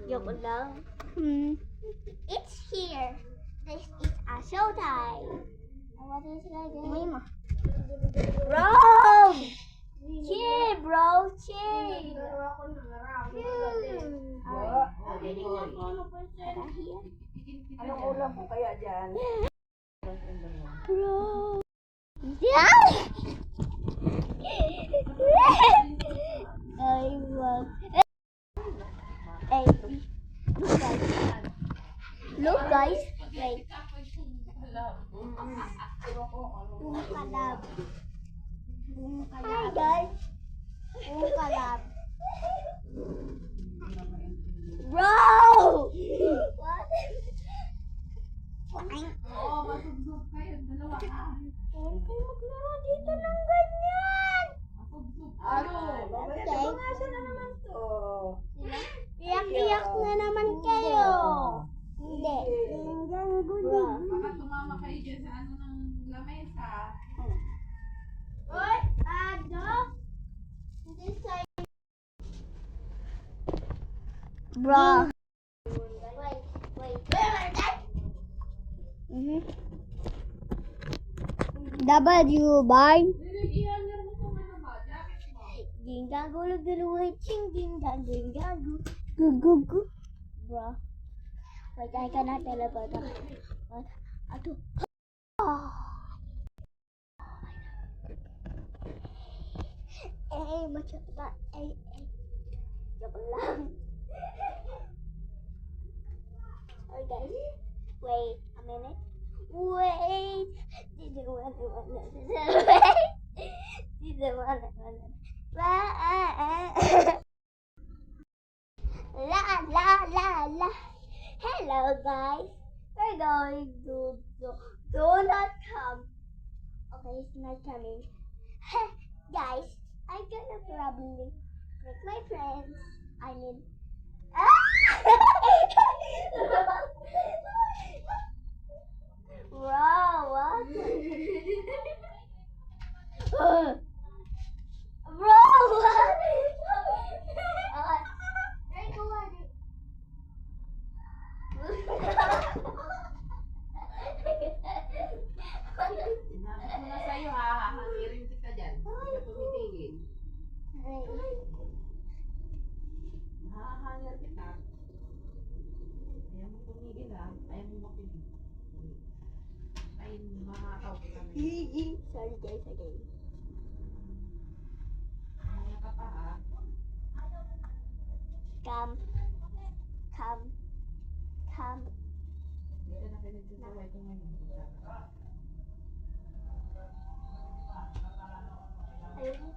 Joke lang. It's here. This is a showtime. What is that? Bro! Chill, bro. Chill. Anong ulam po kaya dyan? Bro. Yeah! I want. Hey. Look, guys. Wait. Bumukalab. Hi, guys. Bumukalab. Bro! What? Oo, masubsob kayo. Dalawa ka. Huwag kayo maglaro dito ng ganyan. Masubsob Ano? kayo. Bungasan na naman to. Iyak-iyak na naman kayo. Hindi. Baka tumama kayo dyan sa ano ng lamesa. Oy, Ado. Hindi sa'yo. Bro. Wait. W barn. Ihanger mo itong ano ba? Jacket mo. Gingagulo guluhay ching gingagu. Gugugu. Bro. Wait, I cannot teleport. What? Ato. Macam apa? Joke lang. Sorry guys. Wait a minute. Wait. Didn't want to. La. Hello guys. We're going to do not come. Okay, it's not coming. Guys, I'm gonna probably break my friends. I mean, wow, what? Bro, what? Sinabi ko na sa'yo ha, hahangirin kita dyan. Hindi ka tumitingin. Hahangir kita. Ayaw mo tumigil ha. Ayaw mo makinig. Ay, makakaw kita na yun. Sorry guys again. Ayaw ka pa ha. Come. Hindi ka na pinagsasaway ko ngayon. Ayun.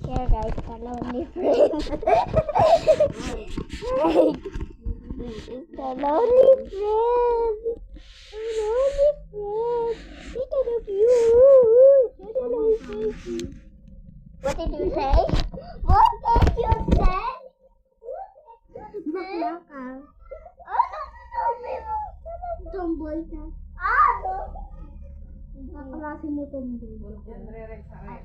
Here guys, the lonely friend. This is the lonely friend. Look at you. What did you say? What did you say? Maklakaw. Ano? Tomboy ka. Ano? Nakalasi mo tomboy. Yan, re-rex sa rex.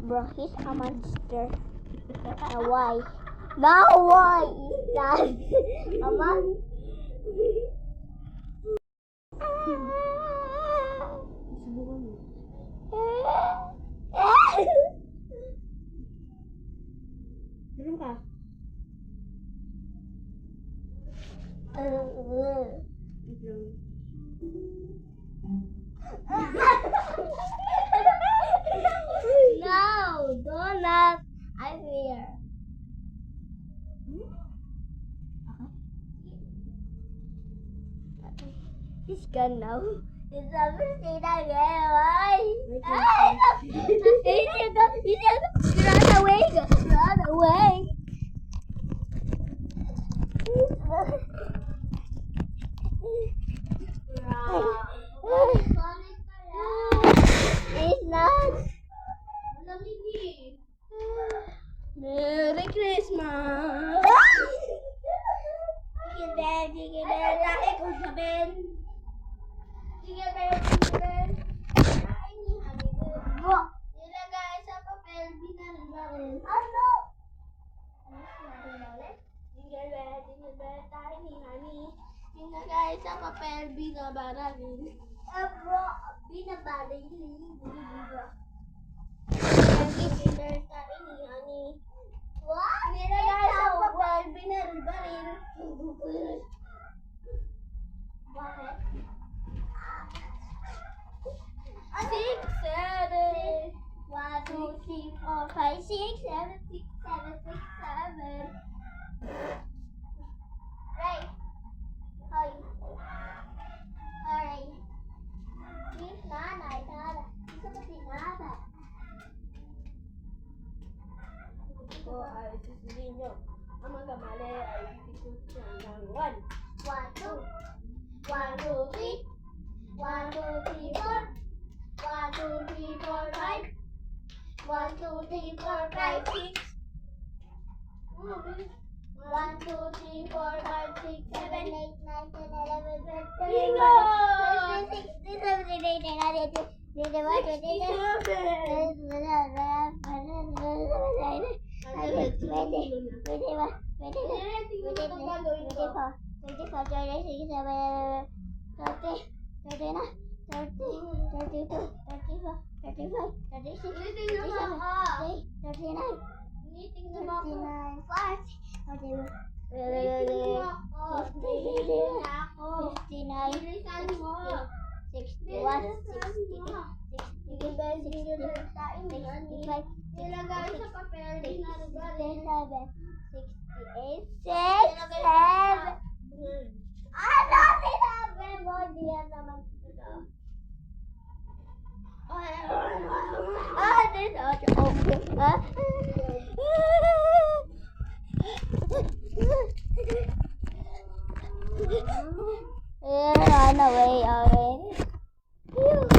Bro, he's a monster. Now why? Now why is that a monster? Meron ka? No, donut. I'm here. He's gone now. It's obviously not right. Run away. Run away. papel binabaril. Bro, binabaril. Nag-isinner sa ini, ani. What? Nilagay sa papel, binaril-baril. Bakit? 6, 7. 1, 2, 3, 4, 5, 6, 7, 6, 7, 6, 7. Right. Hi. Alright. Please, nanay, nanay. Gusto ko si nanay. Ito ay susundin nyo. Ang mga mali ay bibigyan ng 1. 1, 2. 1, 2, 3. 1, 2, 3, 4. 1, 2, 3, 4, 5. 1, 2, 3, 4, 5, 6. 1, 2, 3, 4, 5, 6, 7, 8, 9, 10, 11, 12, 13, Bingo! 14, 15, 16, 17, Nilagay sa papel, binaril-baril. 68, 67. Ano sinabi mo? Diyan naman ito. Run away already. Phew.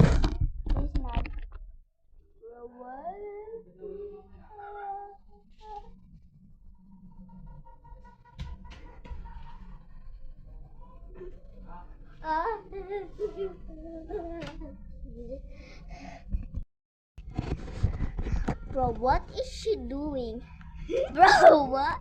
It's not. What? Bro, what is she doing? Bro, what?